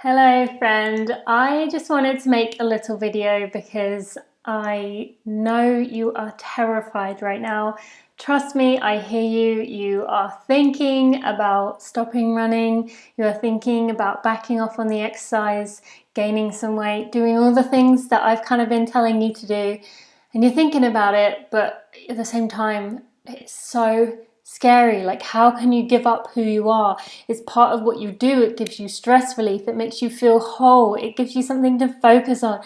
Hello friend, I just wanted to make a little video because I know you are terrified right now. Trust me, I hear you. You are thinking about stopping running, you are thinking about backing off on the exercise, gaining some weight, doing all the things that I've kind of been telling you to do, and you're thinking about it, but at the same time, it's so scary. Like, how can you give up who you are? It's part of what you do. It gives you stress relief. It makes you feel whole. It gives you something to focus on.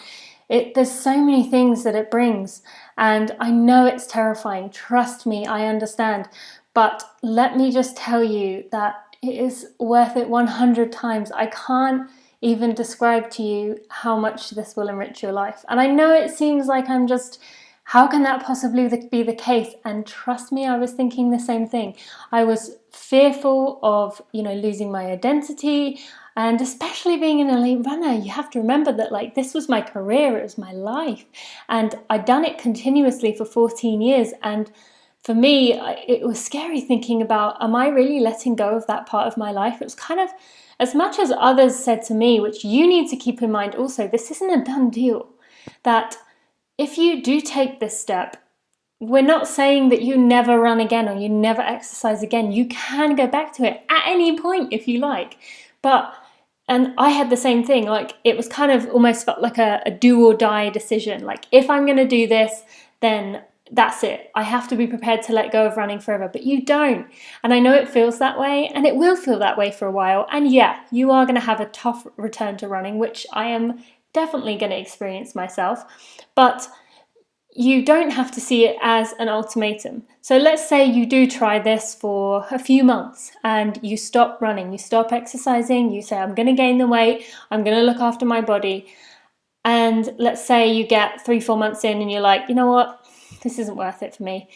There's so many things that it brings. And I know it's terrifying. Trust me, I understand. But let me just tell you that it is worth it 100 times. I can't even describe to you how much this will enrich your life. And I know it seems like how can that possibly be the case? And trust me, I was thinking the same thing. I was fearful of, losing my identity, and especially being an elite runner. You have to remember that this was my career, it was my life, and I'd done it continuously for 14 years. And for me, it was scary thinking about, am I really letting go of that part of my life? It was kind of, as much as others said to me, which you need to keep in mind also, this isn't a done deal, that if you do take this step, we're not saying that you never run again or you never exercise again. You can go back to it at any point if you like. And I had the same thing. It was kind of almost felt like a do or die decision. Like, if I'm going to do this, then that's it. I have to be prepared to let go of running forever. But you don't. And I know it feels that way, and it will feel that way for a while. And yeah, you are going to have a tough return to running, which I am definitely going to experience myself, but you don't have to see it as an ultimatum. So let's say you do try this for a few months and you stop running, you stop exercising, you say, I'm going to gain the weight, I'm going to look after my body. And let's say you get 3-4 months in and you're like, you know what, this isn't worth it for me.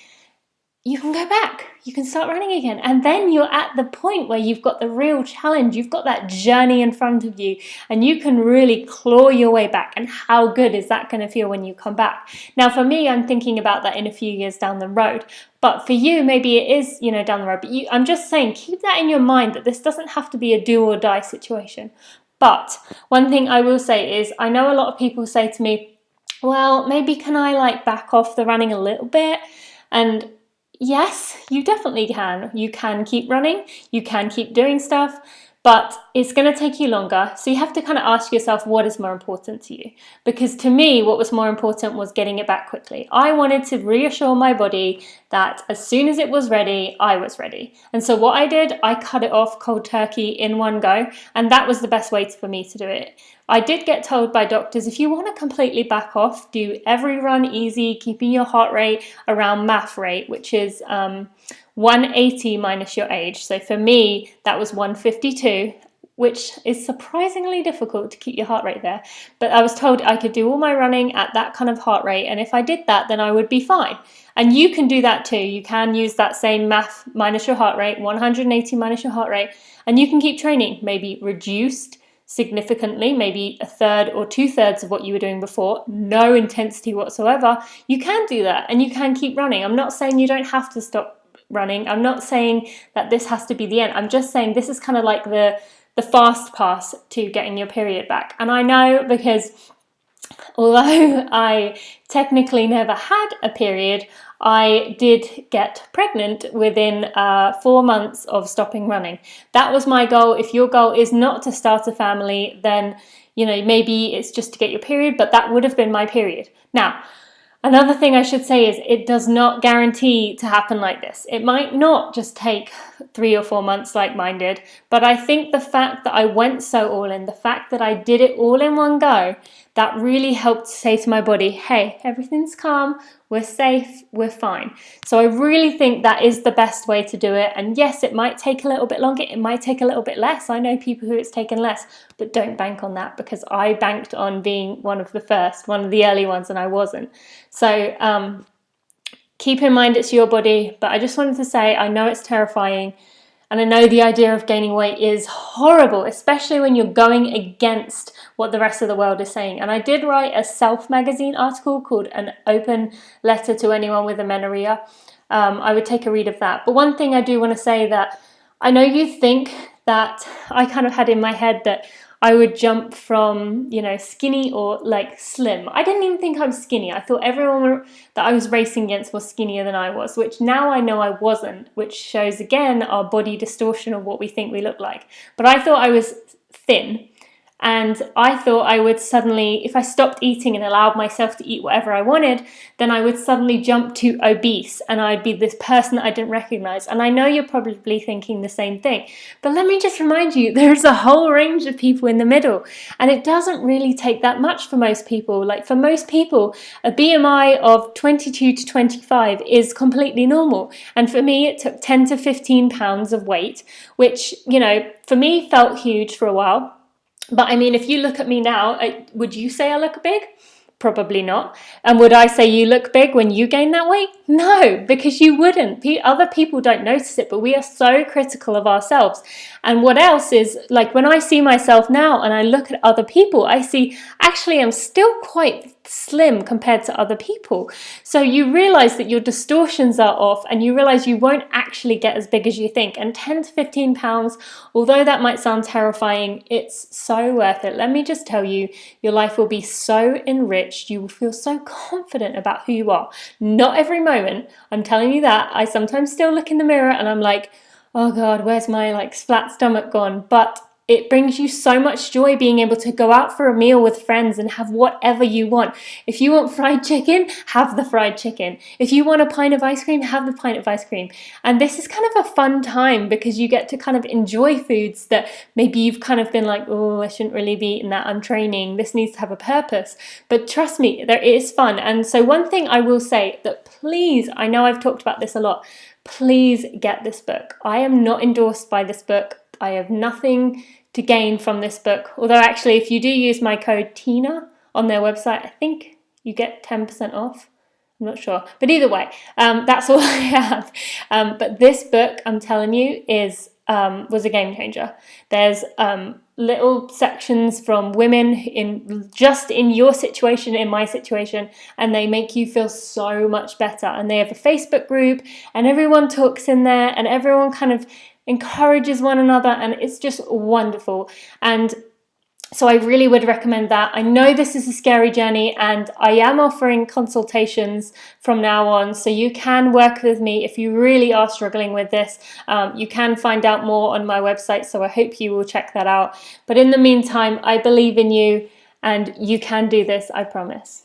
You can go back, you can start running again. And then you're at the point where you've got the real challenge, you've got that journey in front of you, and you can really claw your way back. And how good is that going to feel when you come back? Now, for me, I'm thinking about that in a few years down the road. But for you, maybe it is, down the road. But I'm just saying, keep that in your mind, that this doesn't have to be a do or die situation. But one thing I will say is, I know a lot of people say to me, well, maybe can I back off the running a little bit? And yes, you definitely can. You can keep running, you can keep doing stuff, but it's going to take you longer. So you have to kind of ask yourself, what is more important to you? Because to me, what was more important was getting it back quickly. I wanted to reassure my body that as soon as it was ready, I was ready. And so what I did, I cut it off cold turkey in one go, and that was the best way for me to do it. I did get told by doctors, if you want to completely back off, do every run easy, keeping your heart rate around MAF rate, which is 180 minus your age. So for me, that was 152, which is surprisingly difficult to keep your heart rate there. But I was told I could do all my running at that kind of heart rate, and if I did that, then I would be fine. And you can do that too. You can use that same MAF minus your heart rate, 180 minus your heart rate, and you can keep training, maybe reduced significantly, maybe a third or 2/3 of what you were doing before, no intensity whatsoever. You can do that and you can keep running. I'm not saying you don't have to stop running. I'm not saying that this has to be the end. I'm just saying this is kind of like the fast pass to getting your period back. And I know, because although I technically never had a period, I did get pregnant within 4 months of stopping running. That was my goal. If your goal is not to start a family, then maybe it's just to get your period, but that would have been my period. Now, another thing I should say is it does not guarantee to happen like this. It might not just take 3 or 4 months like mine did, but I think the fact that I went so all in, the fact that I did it all in one go, that really helped to say to my body, hey, everything's calm, we're safe, we're fine. So I really think that is the best way to do it. And yes, it might take a little bit longer, it might take a little bit less. I know people who it's taken less, but don't bank on that, because I banked on being one of the first, one of the early ones, and I wasn't. So keep in mind it's your body, but I just wanted to say, I know it's terrifying, and I know the idea of gaining weight is horrible, especially when you're going against what the rest of the world is saying. And I did write a Self magazine article called An Open Letter to Anyone with Amenorrhea. I would take a read of that. But one thing I do want to say, that I know you think that I kind of had in my head that I would jump from, you know, skinny or like slim. I didn't even think I was skinny. I thought everyone that I was racing against was skinnier than I was, which now I know I wasn't, which shows again our body distortion of what we think we look like. But I thought I was thin. And I thought I would suddenly, if I stopped eating and allowed myself to eat whatever I wanted, then I would suddenly jump to obese and I'd be this person that I didn't recognize. And I know you're probably thinking the same thing. But let me just remind you, there's a whole range of people in the middle. And it doesn't really take that much for most people. Like for most people, a BMI of 22 to 25 is completely normal. And for me, it took 10 to 15 pounds of weight, which, you know, for me felt huge for a while. But I mean, if you look at me now, would you say I look big? Probably not. And would I say you look big when you gain that weight? No, because you wouldn't. Other people don't notice it, but we are so critical of ourselves. And what else is, like, when I see myself now and I look at other people, I see actually I'm still quite slim compared to other people. So you realize that your distortions are off and you realize you won't actually get as big as you think. And 10 to 15 pounds, although that might sound terrifying, it's so worth it. Let me just tell you, your life will be so enriched. You will feel so confident about who you are. Not every moment, I'm telling you that. I sometimes still look in the mirror and I'm like, oh God, where's my like flat stomach gone? But it brings you so much joy being able to go out for a meal with friends and have whatever you want. If you want fried chicken, have the fried chicken. If you want a pint of ice cream, have the pint of ice cream. And this is kind of a fun time because you get to kind of enjoy foods that maybe you've kind of been like, oh, I shouldn't really be eating that. I'm training. This needs to have a purpose. But trust me, there is fun. And so one thing I will say that please, I know I've talked about this a lot, please get this book. I am not endorsed by this book. I have nothing to gain from this book. Although actually, if you do use my code TINA on their website, I think you get 10% off. I'm not sure. But either way, that's all I have. But this book, I'm telling you, was a game changer. There's little sections from women in your situation, in my situation, and they make you feel so much better. And they have a Facebook group and everyone talks in there and everyone kind of encourages one another, and it's just wonderful. And so I really would recommend that. I know this is a scary journey and I am offering consultations from now on, so you can work with me if you really are struggling with this. You can find out more on my website, so I hope you will check that out. But in the meantime, I believe in you and you can do this, I promise.